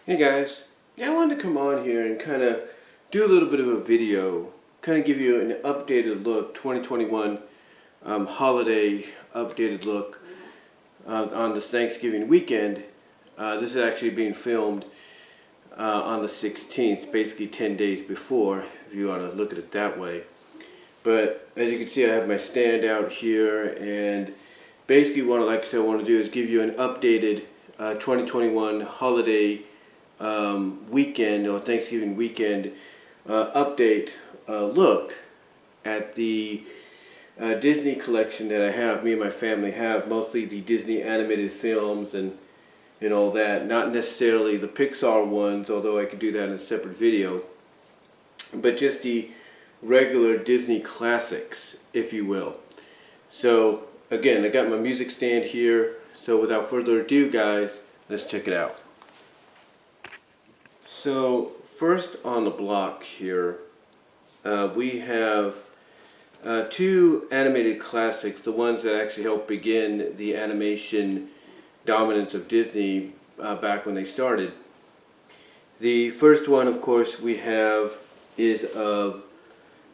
Hey guys, I wanted to come on here and kind of do a little bit of a video, kind of give you an updated look, 2021 holiday updated look on this Thanksgiving weekend. This is actually being filmed on the 16th, basically 10 days before, if you want to look at it that way. But as you can see, I have my stand out here, and basically what I want to do is give you an updated 2021 holiday weekend or Thanksgiving weekend update look at the Disney collection that I have. Me and my family have mostly the Disney animated films and all that, not necessarily the Pixar ones, although I could do that in a separate video, but just the regular Disney classics, if you will. So again, I got my music stand here, so without further ado guys, let's check it out. So first on the block here, we have two animated classics, the ones that actually helped begin the animation dominance of Disney back when they started. The first one, of course, we have is the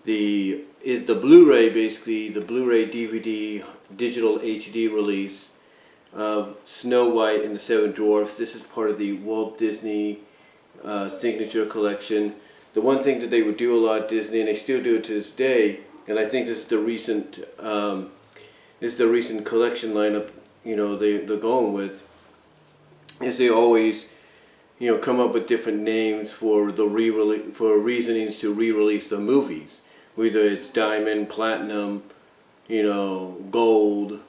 Blu-ray, basically the Blu-ray DVD digital HD release of Snow White and the Seven Dwarfs. This is part of the Walt Disney signature collection. The one thing that they would do a lot at Disney, and they still do it to this day, and I think this is the recent collection lineup, they're going with, is they always come up with different names for the reasonings to re-release the movies, whether it's diamond, platinum, gold,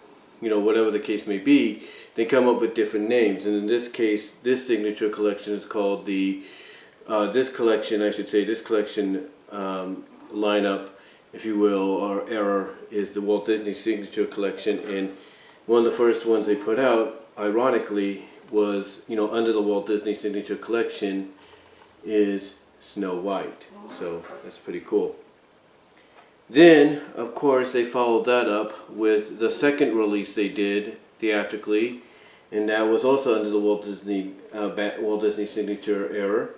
whatever the case may be. They come up with different names, and in this case, this signature collection is called this collection lineup, if you will, or era, is the Walt Disney Signature Collection. And one of the first ones they put out, ironically, was under the Walt Disney Signature Collection is Snow White. So that's pretty cool. Then, of course, they followed that up with the second release they did theatrically, and that was also under the Walt Disney Signature era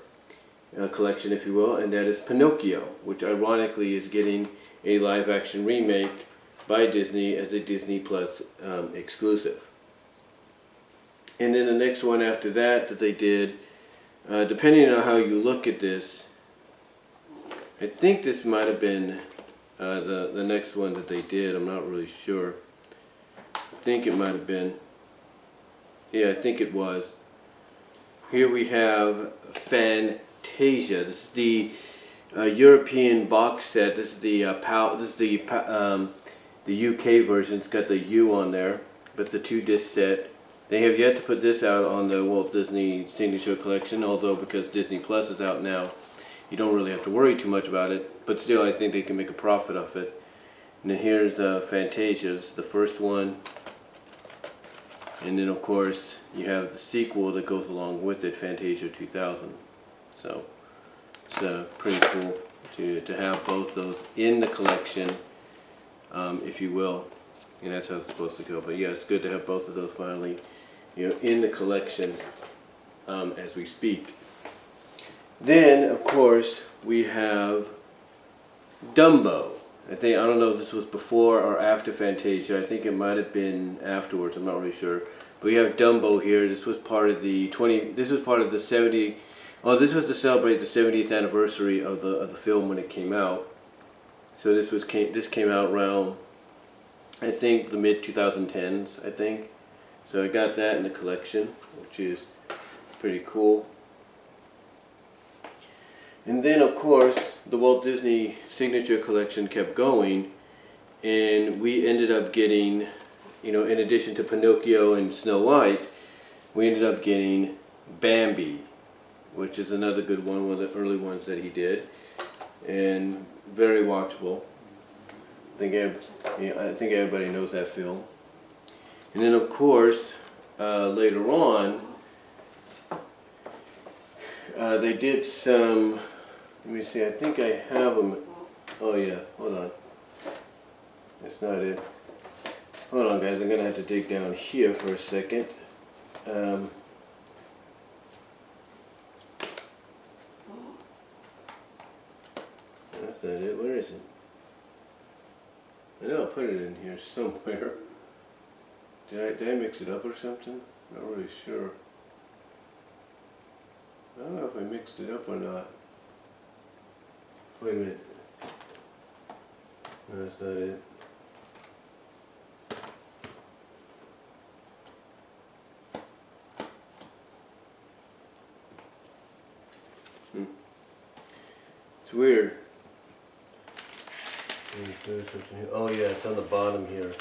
collection, if you will, and that is Pinocchio, which ironically is getting a live-action remake by Disney as a Disney Plus exclusive. And then the next one after that they did, depending on how you look at this, I think this might have been the next one that they did. I'm not really sure. I think it might have been. Yeah, I think it was. Here we have Fantasia. This is the European box set. This is the UK version. It's got the U on there, but the 2-disc set. They have yet to put this out on the Walt Disney Signature Collection, although because Disney Plus is out now, you don't really have to worry too much about it. But still, I think they can make a profit off it. And then here's Fantasia. It's the first one. And then, of course, you have the sequel that goes along with it, Fantasia 2000. So it's pretty cool to have both those in the collection, if you will. And that's how it's supposed to go. But yeah, it's good to have both of those finally, in the collection as we speak. Then, of course, we have Dumbo. I don't know if this was before or after Fantasia. I think it might have been afterwards. I'm not really sure. But we have Dumbo here. This was part of the 70. Oh, this was to celebrate the 70th anniversary of the film when it came out. So this came out around, I think, the mid 2010s. I think. So I got that in the collection, which is pretty cool. And then, of course, the Walt Disney Signature Collection kept going, and we ended up getting, in addition to Pinocchio and Snow White, we ended up getting Bambi, which is another good one of the early ones that he did, and very watchable. I think everybody knows that film. And then, of course, later on, they did some. Let me see. I think I have them. Oh yeah. Hold on. That's not it. Hold on, guys. I'm gonna have to dig down here for a second. that it? Where is it? I know I put it in here somewhere. Did I mix it up or something? Not really sure. I don't know if I mixed it up or not. Wait a minute. No, that's not it. It's weird. Oh yeah, it's on the bottom here.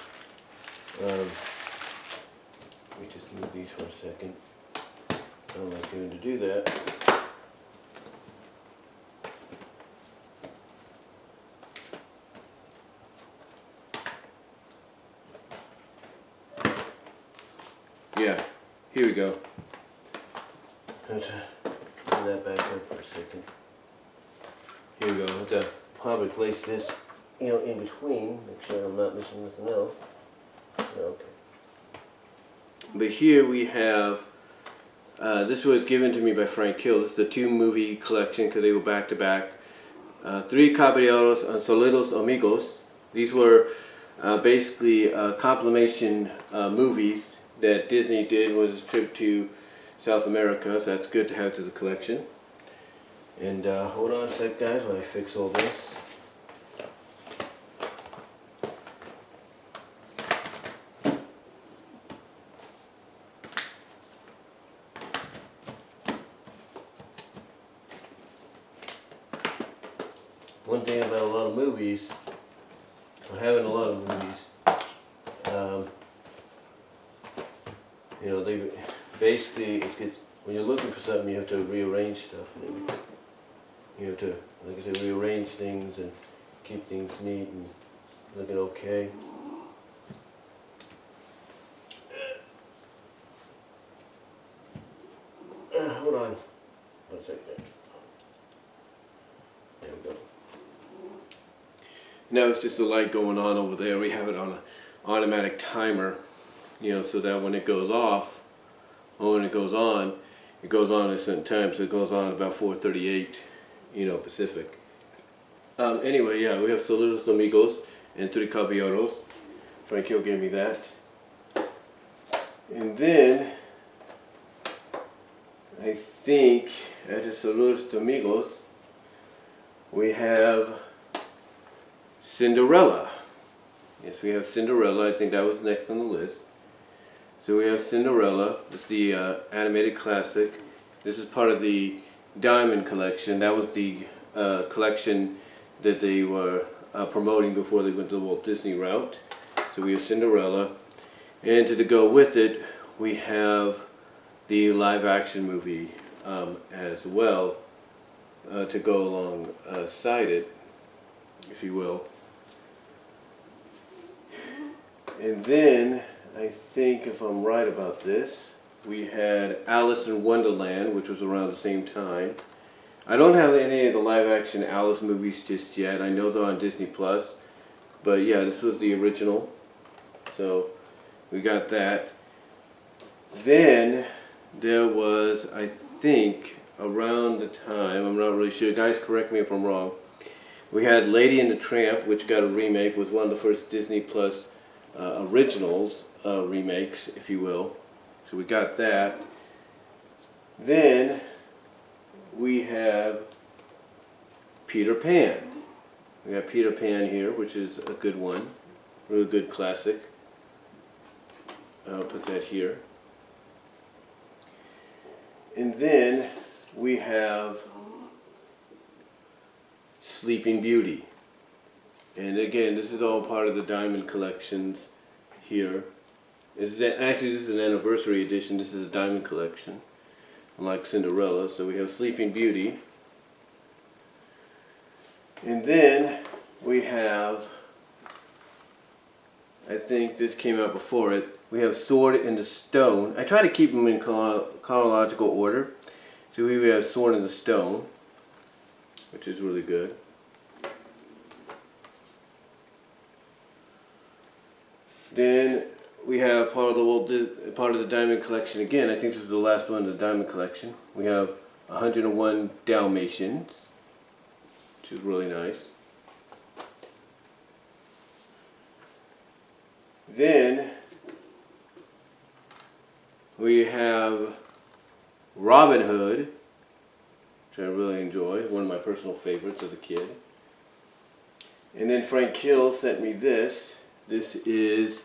Let me just move these for a second. I don't like doing to do that. Yeah, here we go. Let's put that back up for a second. Here we go. I have to probably place this, in between. Make sure I'm not missing nothing else. Okay. But here we have. This was given to me by Frank Hill. This is the 2-movie collection because they were back to back. 3 Caballeros and Solidos Amigos. These were basically compilation movies that Disney did. Was a trip to South America, so that's good to have to the collection. And hold on a sec, guys, while I fix all this. One thing about a lot of movies, or having a lot of movies, they basically, when you're looking for something, you have to rearrange stuff. You have to, like I said, rearrange things and keep things neat and looking okay. Hold on. 1 second. There we go. Now it's just a light going on over there. We have it on an automatic timer, so that when it goes off, or when it goes on at a certain time. So it goes on about 4:38, Pacific. Anyway, yeah, we have Solidos Amigos and 3 Caballeros. Frank Hill gave me that. And then, I think, at the Solidos Amigos, we have Cinderella. Yes, we have Cinderella. I think that was next on the list. So we have Cinderella. It's the animated classic. This is part of the Diamond collection. That was the collection that they were promoting before they went to the Walt Disney route. So we have Cinderella. And to go with it, we have the live action movie as well to go alongside it, if you will. And then, I think if I'm right about this, we had Alice in Wonderland, which was around the same time. I don't have any of the live action Alice movies just yet. I know they're on Disney Plus. But yeah, this was the original. So we got that. Then there was, I think, around the time, I'm not really sure, guys correct me if I'm wrong, we had Lady and the Tramp, which got a remake, was one of the first Disney Plus originals, remakes, if you will. So we got that. Then we have Peter Pan. We got Peter Pan here, which is a good one. Really good classic. I'll put that here. And then we have Sleeping Beauty. And again, this is all part of the Diamond collections here. Actually, this is an anniversary edition. This is a Diamond collection, unlike Cinderella. So we have Sleeping Beauty. And then we have, I think this came out before it, we have Sword in the Stone. I try to keep them in chronological order. So we have Sword in the Stone, which is really good. Then we have part of the Diamond collection again. I think this was the last one of the Diamond collection. We have 101 Dalmatians, which is really nice. Then we have Robin Hood, which I really enjoy, one of my personal favorites as a kid. And then Frank Hill sent me this. This is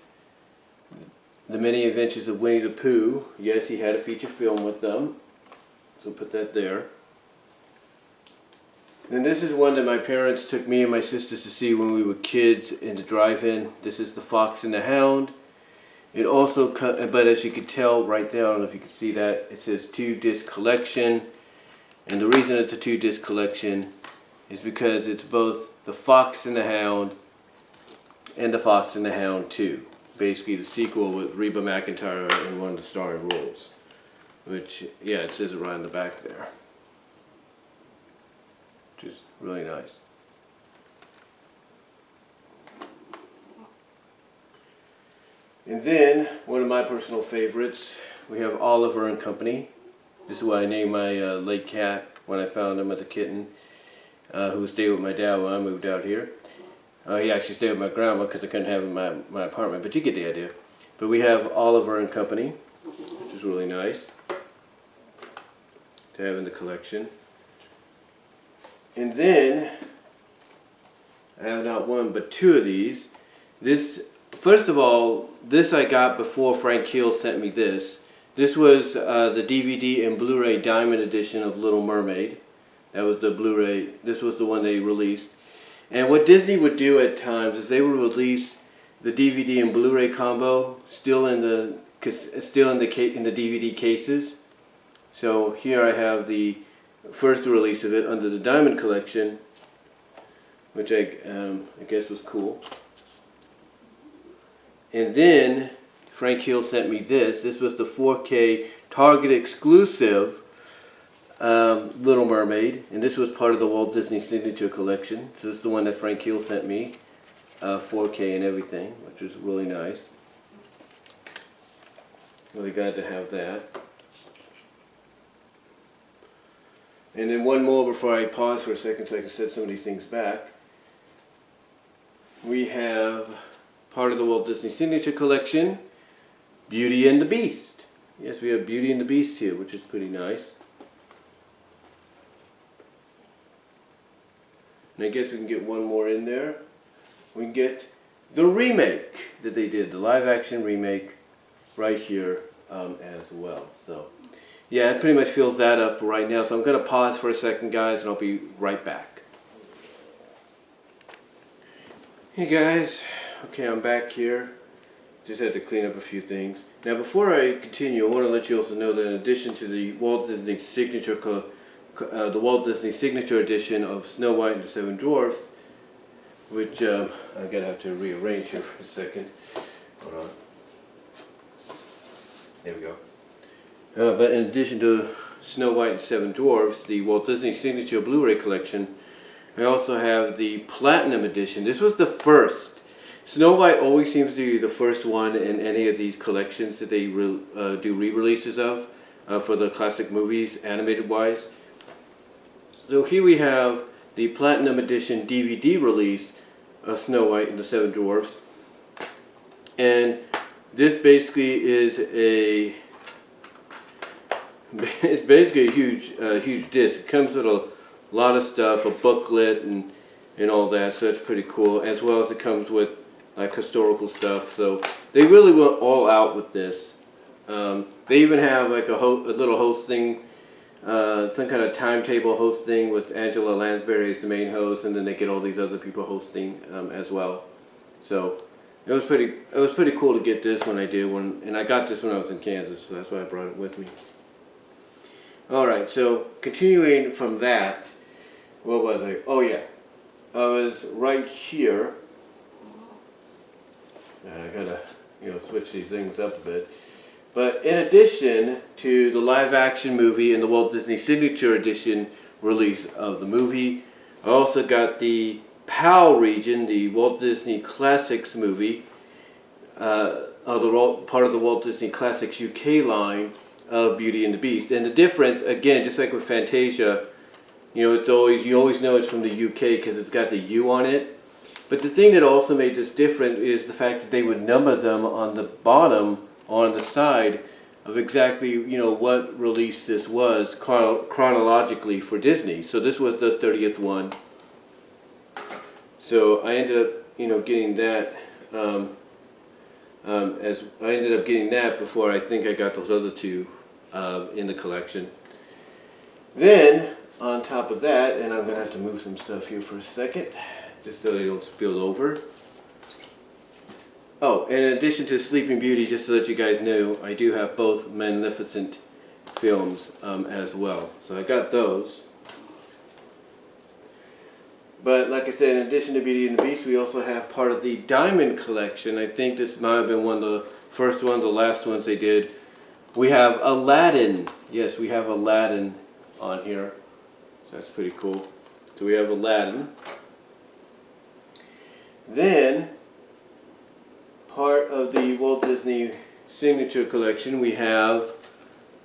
The Many Adventures of Winnie the Pooh. Yes, he had a feature film with them, so put that there. And this is one that my parents took me and my sisters to see when we were kids in the drive-in. This is The Fox and the Hound. It also, but as you can tell right there, I don't know if you can see that, it says 2-disc collection. And the reason it's a 2-disc collection is because it's both The Fox and the Hound and The Fox and the Hound 2. Basically the sequel with Reba McEntire in one of the starring roles. Which, yeah, it says it right on the back there. Which is really nice. And then, one of my personal favorites, we have Oliver and Company. This is what I named my late cat when I found him as a kitten, who stayed with my dad when I moved out here. He actually stayed with my grandma because I couldn't have him in my apartment, but you get the idea. But we have Oliver and Company, which is really nice to have in the collection. And then, I have not one but two of these. This, first of all, this I got before Frank Hill sent me this. This was the DVD and Blu-ray Diamond edition of Little Mermaid. That was the Blu-ray, this was the one they released. And what Disney would do at times is they would release the DVD and Blu-ray combo still in the DVD cases. So here I have the first release of it under the Diamond collection, which I guess was cool. And then Frank Hill sent me this. This was the 4K Target exclusive Little Mermaid, and this was part of the Walt Disney Signature Collection. So this is the one that Frank Hill sent me, 4K and everything, which was really nice. Really glad to have that. And then one more before I pause for a second so I can set some of these things back. We have part of the Walt Disney Signature Collection, Beauty and the Beast. Yes, we have Beauty and the Beast here, which is pretty nice. And I guess we can get one more in there. We can get the remake that they did, the live action remake right here as well. So yeah, it pretty much fills that up right now. So I'm going to pause for a second, guys, and I'll be right back. Hey guys, okay, I'm back here. Just had to clean up a few things. Now before I continue, I want to let you also know that in addition to the Walt Disney Signature Edition of Snow White and the Seven Dwarfs, which I'm going to have to rearrange here for a second. Hold on. There we go. But in addition to Snow White and Seven Dwarfs, the Walt Disney Signature Blu-ray Collection, I also have the Platinum Edition. This was the first. Snow White always seems to be the first one in any of these collections that they do re-releases of for the classic movies, animated-wise. So here we have the Platinum Edition DVD release of Snow White and the Seven Dwarfs. And this basically is it's basically a huge disc. It comes with a lot of stuff, a booklet and all that, so it's pretty cool. As well as it comes with like historical stuff. So they really went all out with this. They even have like a little hosting, some kind of timetable hosting with Angela Lansbury as the main host, and then they get all these other people hosting as well. So it was pretty cool to get this when I did, and I got this when I was in Kansas, so that's why I brought it with me. Alright, so continuing from that, what was I? Oh yeah, I was right here. I gotta, switch these things up a bit. But in addition to the live action movie and the Walt Disney Signature Edition release of the movie, I also got the PAL region, the Walt Disney Classics movie, part of the Walt Disney Classics UK line of Beauty and the Beast. And the difference, again, just like with Fantasia, you always know it's from the UK because it's got the U on it. But the thing that also made this different is the fact that they would number them on the bottom or on the side of exactly, you know, what release this was chronologically for Disney. So this was the 30th one. So I ended up, you know, getting that as I ended up getting that before I think I got those other two in the collection. Then on top of that, and I'm gonna have to move some stuff here for a second, just so they don't spill over. Oh, and in addition to Sleeping Beauty, just to let you guys know, I do have both Magnificent films as well. So I got those. But like I said, in addition to Beauty and the Beast, we also have part of the Diamond collection. I think this might have been one of the first ones, the last ones they did. We have Aladdin. Yes, we have Aladdin on here. So that's pretty cool. So we have Aladdin. Then, part of the Walt Disney Signature Collection, we have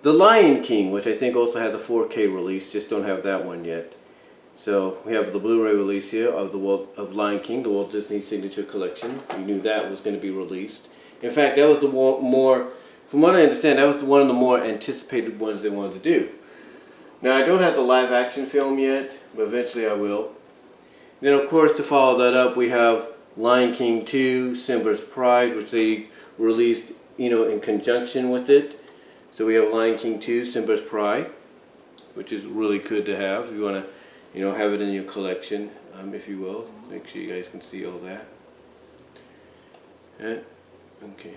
The Lion King, which I think also has a 4K release, just don't have that one yet. So we have the Blu-ray release here of Lion King, the Walt Disney Signature Collection. We knew that was going to be released. In fact, that was the more, from what I understand, that was one of the more anticipated ones they wanted to do. Now I don't have the live action film yet, but eventually I will. Then of course to follow that up we have Lion King 2, Simba's Pride, which they released, you know, in conjunction with it. So we have Lion King 2, Simba's Pride, which is really good to have if you want to, you know, have it in your collection, if you will. Make sure you guys can see all that. Yeah. Okay.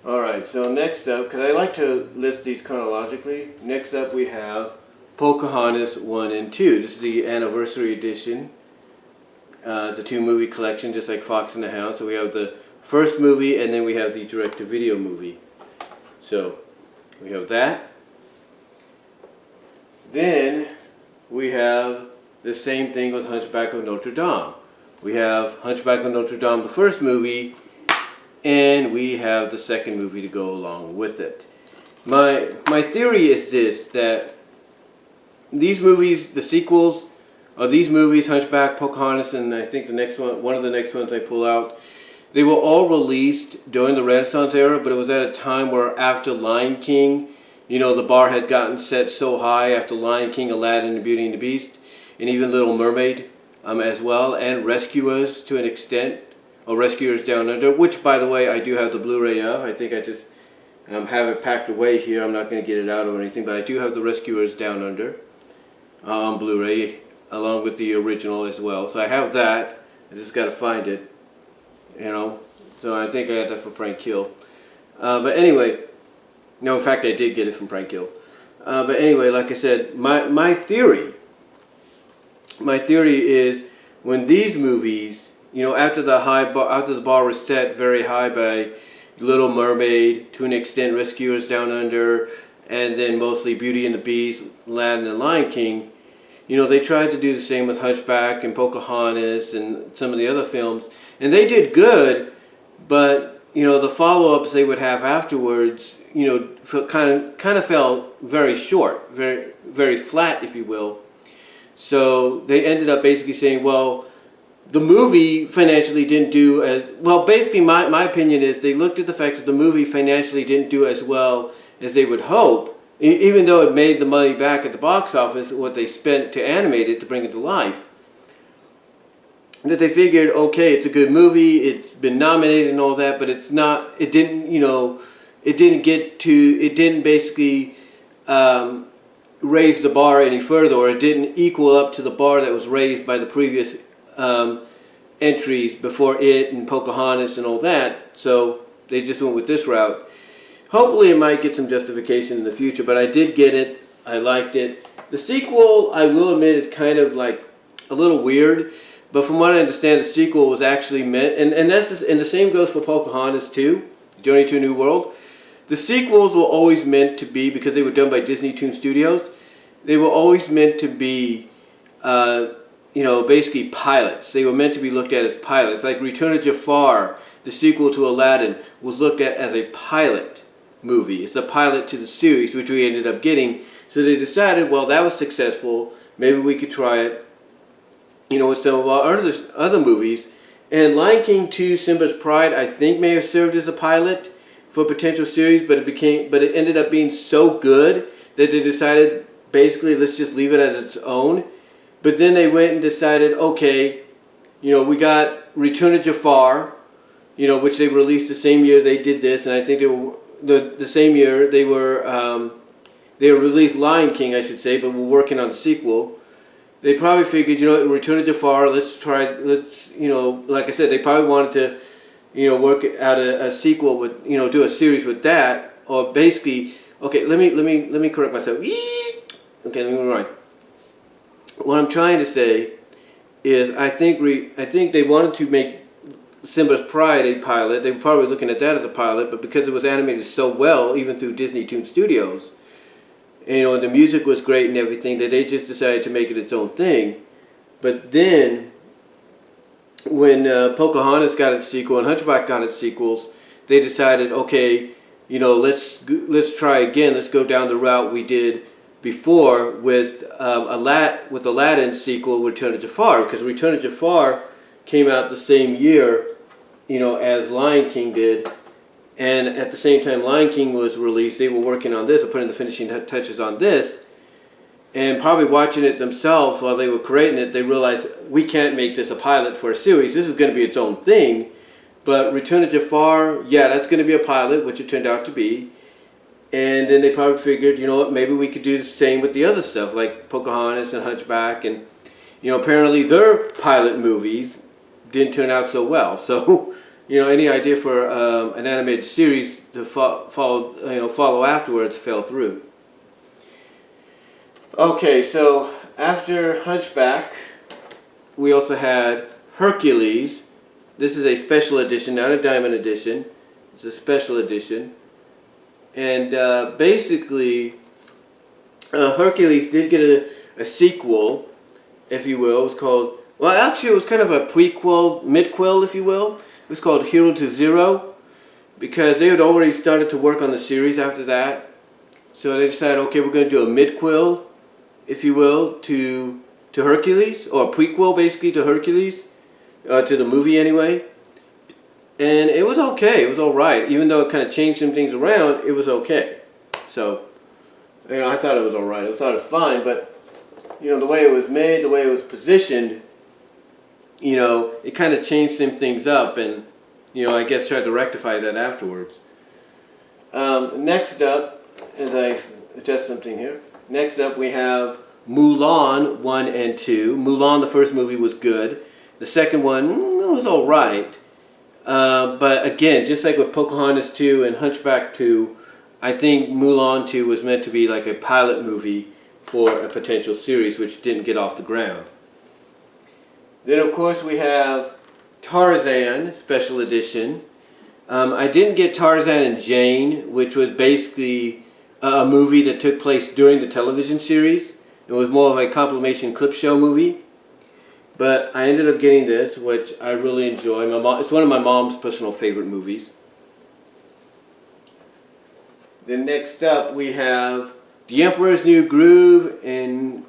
Alright, so next up, because I like to list these chronologically, next up we have Pocahontas 1 and 2. This is the anniversary edition. It's a 2-movie collection, just like Fox and the Hound. So we have the first movie, and then we have the direct-to-video movie. So, we have that. Then, we have the same thing with Hunchback of Notre Dame. We have Hunchback of Notre Dame, the first movie, and we have the second movie to go along with it. My theory is this, that these movies, the sequels of these movies, Hunchback, Pocahontas, and I think the next one of the next ones I pull out, they were all released during the Renaissance era, but it was at a time where after Lion King, you know, the bar had gotten set so high after Lion King, Aladdin, and Beauty and the Beast, and even Little Mermaid as well, and Rescuers to an extent, or Rescuers Down Under, which by the way I do have the Blu-ray of. I think I just have it packed away here. I'm not going to get it out or anything, but I do have the Rescuers Down Under on Blu-ray, along with the original as well. So I have that. I just got to find it, you know. So I think I got that from Frank Hill. But anyway, no, in fact I did get it from Frank Hill. But anyway, like I said, my theory is when these movies, you know, after the bar was set very high by Little Mermaid, to an extent Rescuers Down Under, and then mostly Beauty and the Beast, Aladdin, and Lion King, you know, they tried to do the same with Hunchback and Pocahontas and some of the other films, and they did good, but, you know, the follow-ups they would have afterwards, you know, kind of fell very short, very, very flat, if you will. So they ended up basically saying, well, the movie financially didn't do as well. Basically, my opinion is they looked at the fact that the movie financially didn't do as well as they would hope, even though it made the money back at the box office, what they spent to animate it, to bring it to life. That they figured, okay, it's a good movie, it's been nominated and all that, but it's not, it didn't, you know, it didn't basically raise the bar any further, or it didn't equal up to the bar that was raised by the previous entries before it and Pocahontas and all that. So they just went with this route. Hopefully it might get some justification in the future, but I did get it. I liked it. The sequel, I will admit, is kind of like a little weird, but from what I understand, the sequel was actually meant, and the same goes for Pocahontas too, Journey to a New World. The sequels were always meant to be, because they were done by Disney Toon Studios, they were always meant to be, you know, basically pilots. They were meant to be looked at as pilots. Like Return of Jafar, the sequel to Aladdin, was looked at as a pilot movie. It's the pilot to the series, which we ended up getting. So they decided, well, that was successful. Maybe we could try it with some of our other movies. And Lion King 2: Simba's Pride, I think, may have served as a pilot for a potential series, but it ended up being so good that they decided basically let's just leave it as its own. But then they went and decided, okay, we got Return of Jafar, which they released the same year they did this, and I think they were the same year they released Lion King, I should say, but we're working on a sequel. They probably figured, Return of Jafar, like I said, they probably wanted to, work out a sequel with, do a series with that, or basically, okay, let me correct myself. Okay, let me rewind. What I'm trying to say is, I think they wanted to make Simba's Pride a pilot. They were probably looking at that as a pilot, but because it was animated so well, even through Disney Toon Studios, and the music was great and everything, that they just decided to make it its own thing. But then, when Pocahontas got its sequel and Hunchback got its sequels, they decided, okay, let's try again. Let's go down the route we did before with Aladdin's sequel, Return of Jafar, because Return of Jafar came out the same year, as Lion King did. And at the same time Lion King was released, they were working on this, or putting the finishing touches on this. And probably watching it themselves while they were creating it, they realized, we can't make this a pilot for a series. This is going to be its own thing. But Return of Jafar, yeah, that's going to be a pilot, which it turned out to be. And then they probably figured, maybe we could do the same with the other stuff, like Pocahontas and Hunchback. And, apparently their pilot movies didn't turn out so well. So... any idea for an animated series to follow afterwards fell through. Okay, so after Hunchback, we also had Hercules. This is a special edition, not a diamond edition. It's a special edition. And basically, Hercules did get a sequel, if you will. It was called, well, actually it was kind of a prequel, midquel, if you will. It was called Hero to Zero, because they had already started to work on the series after that. So they decided, okay, we're going to do a midquel, if you will, to Hercules, or a prequel basically to Hercules, to the movie anyway. And it was okay, it was alright. Even though it kind of changed some things around, it was okay. So, I thought it was alright. I thought it was fine, but, the way it was made, the way it was positioned, it kind of changed some things up, and, I guess tried to rectify that afterwards. Next up, as I adjust something here, next up we have Mulan 1 and 2. Mulan, the first movie, was good. The second one, it was alright. But again, just like with Pocahontas 2 and Hunchback 2, I think Mulan 2 was meant to be like a pilot movie for a potential series, which didn't get off the ground. Then, of course, we have Tarzan Special Edition. I didn't get Tarzan and Jane, which was basically a movie that took place during the television series. It was more of a compilation clip show movie. But I ended up getting this, which I really enjoy. It's one of my mom's personal favorite movies. Then next up, we have The Emperor's New Groove and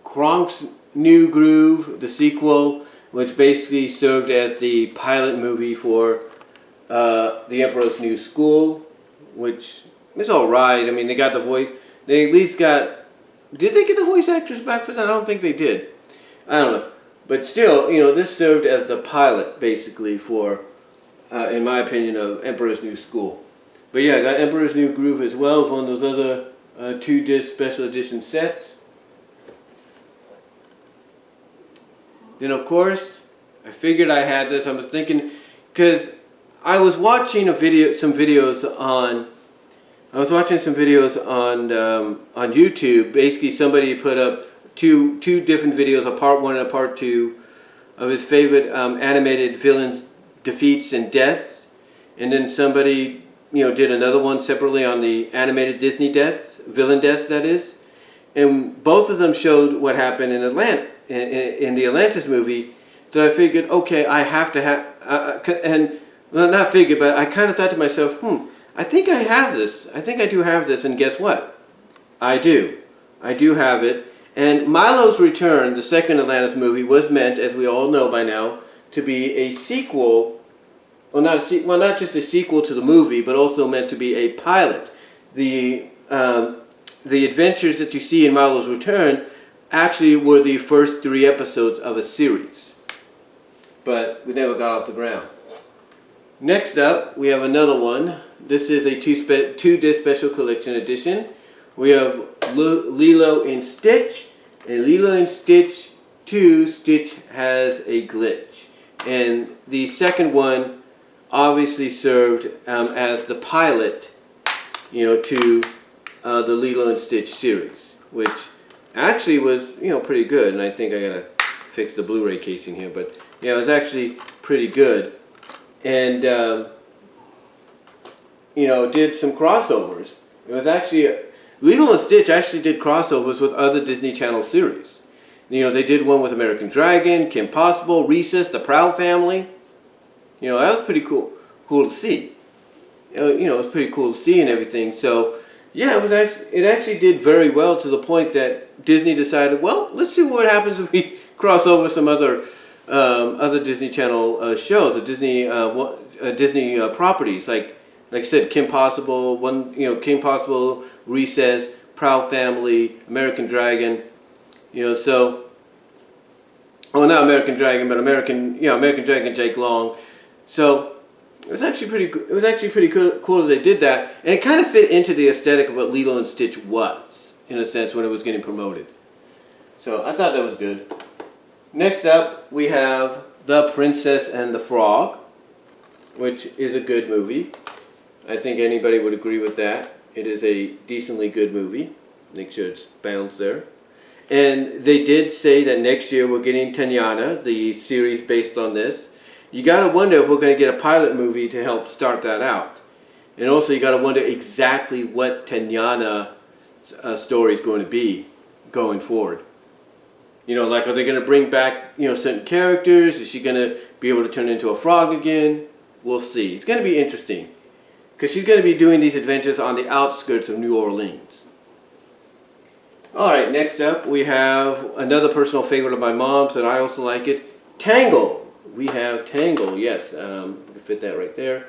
Kronk's New Groove, the sequel, which basically served as the pilot movie for The Emperor's New School, which is alright. I mean, they got the voice, they at least got, did they get the voice actors back for that? I don't think they did. I don't know. But still, this served as the pilot, basically, for, in my opinion, of Emperor's New School. But yeah, I got Emperor's New Groove as well as one of those other 2-disc special edition sets. Then, of course, I figured I had this. I was thinking, because I was watching some videos on YouTube. Basically, somebody put up two different videos, a part 1 and a part 2, of his favorite animated villains' defeats and deaths. And then somebody, did another one separately on the animated Disney deaths, villain deaths, that is. And both of them showed what happened in in the Atlantis movie. So I figured, okay, I have to have, well, not figured, but I kind of thought to myself, I think I have this. I think I do have this, and guess what? I do. I do have it, And Milo's Return, the second Atlantis movie, was meant, as we all know by now, to be a sequel. Well, not just a sequel to the movie, but also meant to be a pilot. The adventures that you see in Milo's Return actually were the first 3 episodes of a series, but we never got off the ground. Next up, we have another one. This is a 2-disc special collection edition. We have Lilo and Stitch, and Lilo and Stitch 2, Stitch has a glitch. And the second one obviously served as the pilot, to the Lilo and Stitch series, which actually was, pretty good. And I think I gotta fix the Blu-ray casing here, but yeah, it was actually pretty good. And did some crossovers. It was actually Lilo and Stitch actually did crossovers with other Disney Channel series. They did one with American Dragon, Kim Possible, Recess, The Proud Family. That was pretty cool to see. It was pretty cool to see and everything. So yeah, it actually did very well, to the point that Disney decided, well, let's see what happens if we cross over some other Disney Channel shows, Disney properties, like I said, Kim Possible, Kim Possible, Recess, Proud Family, American Dragon, so, oh, not American Dragon, but American Dragon, Jake Long. So it was actually pretty good. It was actually pretty cool that they did that, and it kind of fit into the aesthetic of what Lilo and Stitch was, in a sense, when it was getting promoted. So I thought that was good. Next up, we have The Princess and the Frog, which is a good movie. I think anybody would agree with that. It is a decently good movie. Make sure it's balanced there. And they did say that next year we're getting Tanyana, the series based on this. You gotta wonder if we're gonna get a pilot movie to help start that out. And also you gotta wonder exactly what Tanyana's story is going to be going forward. Like, are they gonna bring back, certain characters? Is she gonna be able to turn into a frog again? We'll see. It's gonna be interesting, because she's gonna be doing these adventures on the outskirts of New Orleans. Alright, next up we have another personal favorite of my mom's that I also like it, Tangle. We have Tangle, yes, we can fit that right there.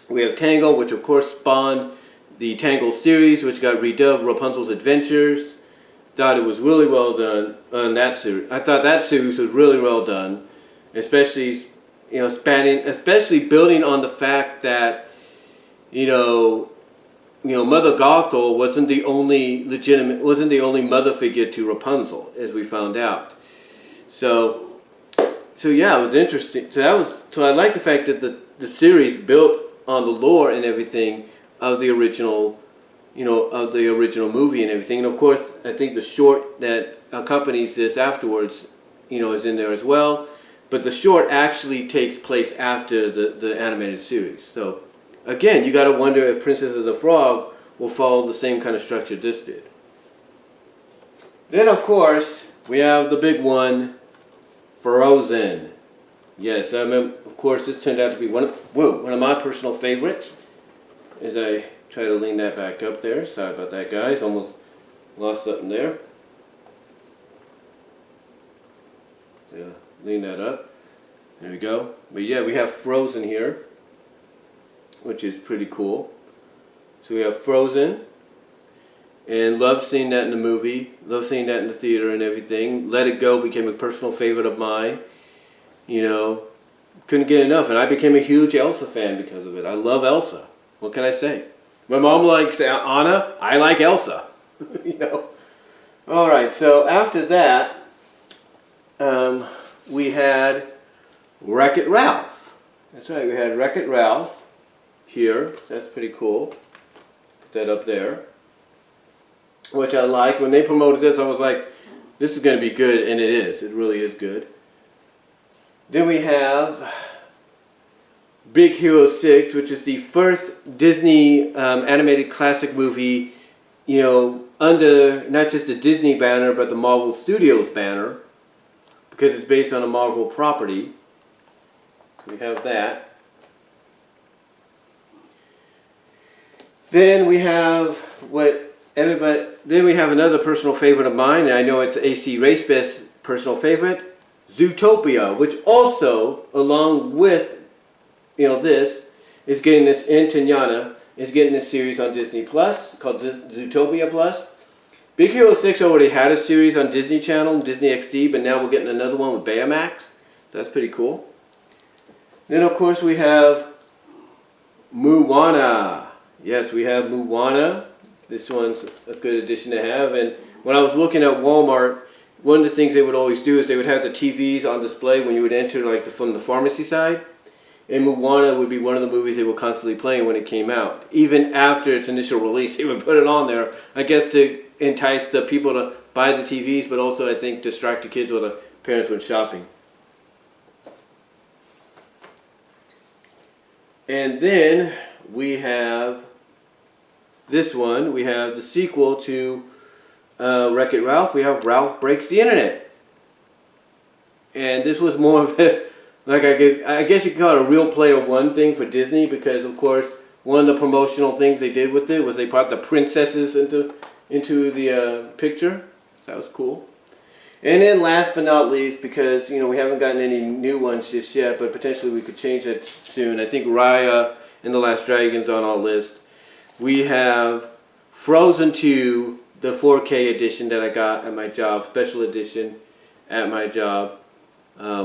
We have Tangle, which of course spawned the Tangle series, which got redubbed Rapunzel's Adventures. Thought it was really well done on that series. I thought that series was really well done, especially especially building on the fact that Mother Gothel wasn't the only mother figure to Rapunzel, as we found out. So yeah, it was interesting. So I like the fact that the series built on the lore and everything of the original, movie and everything. And of course, I think the short that accompanies this afterwards, is in there as well. But the short actually takes place after the animated series. So again, you got to wonder if Princess of the Frog will follow the same kind of structure this did. Then of course we have the big one, Frozen. Yes, I remember, of course, this turned out to be one of my personal favorites. As I try to lean that back up there. Sorry about that, guys. Almost lost something there. So, lean that up. There we go. But yeah, we have Frozen here, which is pretty cool. So we have Frozen. And love seeing that in the movie. Love seeing that in the theater and everything. Let It Go became a personal favorite of mine. Couldn't get enough. And I became a huge Elsa fan because of it. I love Elsa. What can I say? My mom likes Anna. I like Elsa. Alright, so after that, we had Wreck-It Ralph. That's right, we had Wreck-It Ralph here. That's pretty cool. Put that up there. Which I like. When they promoted this, I was like, this is going to be good, and it is. It really is good. Then we have Big Hero 6, which is the first Disney animated classic movie, under not just the Disney banner, but the Marvel Studios banner, because it's based on a Marvel property. So we have that. Then we have what everybody, then we have another personal favorite of mine, and I know it's AC Race Best personal favorite, Zootopia, which also, along with, this, is getting this, and Tignana, is getting this series on Disney Plus, called Zootopia Plus. Big Hero 6 already had a series on Disney Channel, Disney XD, but now we're getting another one with Baymax. So that's pretty cool. Then of course we have Moana. Yes, we have Moana. This one's a good addition to have. And when I was looking at Walmart, one of the things they would always do is they would have the TVs on display when you would enter from the pharmacy side. And Moana would be one of the movies they were constantly playing when it came out. Even after its initial release, they would put it on there, I guess to entice the people to buy the TVs, but also I think distract the kids while the parents went shopping. And then we have this one. We have the sequel to Wreck-It Ralph. We have Ralph Breaks the Internet. And this was more of a, like I guess you could call it a Real Player One thing for Disney, because of course one of the promotional things they did with it was they brought the princesses into the picture. So that was cool. And then last but not least, because we haven't gotten any new ones just yet, but potentially we could change that soon. I think Raya and the Last Dragon's on our list. We have Frozen 2, the 4K edition that I got at my job, special edition at my job,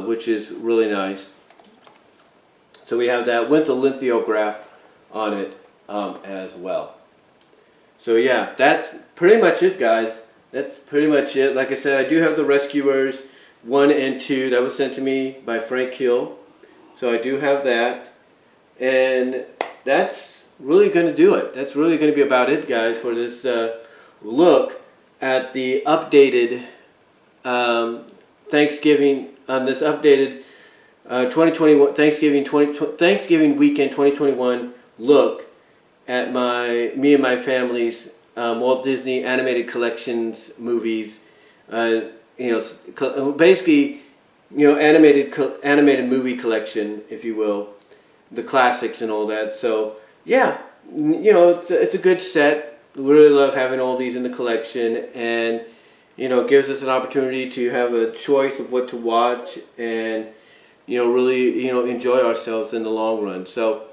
which is really nice. So we have that with the lithograph on it as well. So yeah, that's pretty much it, guys. That's pretty much it. Like I said, I do have the Rescuers 1 and 2 that was sent to me by Frank Hill. So I do have that. And that's really going to do it. That's really going to be about it, guys, for this look at the updated Thanksgiving, this updated 2021 Thanksgiving weekend 2021 look at me and my family's Walt Disney Animated Collections movies. Basically, animated movie collection, if you will, the classics and all that. So yeah, it's a good set. We really love having all these in the collection, and it gives us an opportunity to have a choice of what to watch, and really enjoy ourselves in the long run. So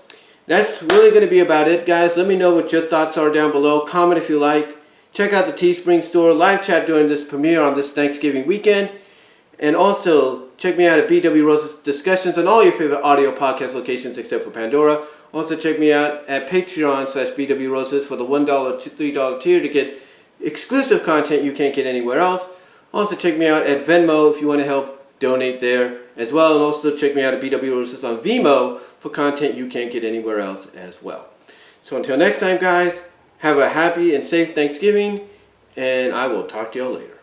that's really going to be about it, guys. Let me know what your thoughts are down below. Comment if you like. Check out the Teespring store, live chat during this premiere on this Thanksgiving weekend. And also, check me out at BW Rose's Discussions on all your favorite audio podcast locations except for Pandora. Also, check me out at Patreon/BW Roses for the $1 to $3 tier to get exclusive content you can't get anywhere else. Also, check me out at Venmo if you want to help donate there as well. And also, check me out at BW Roses on VENMO for content you can't get anywhere else as well. So until next time, guys, have a happy and safe Thanksgiving, and I will talk to y'all later.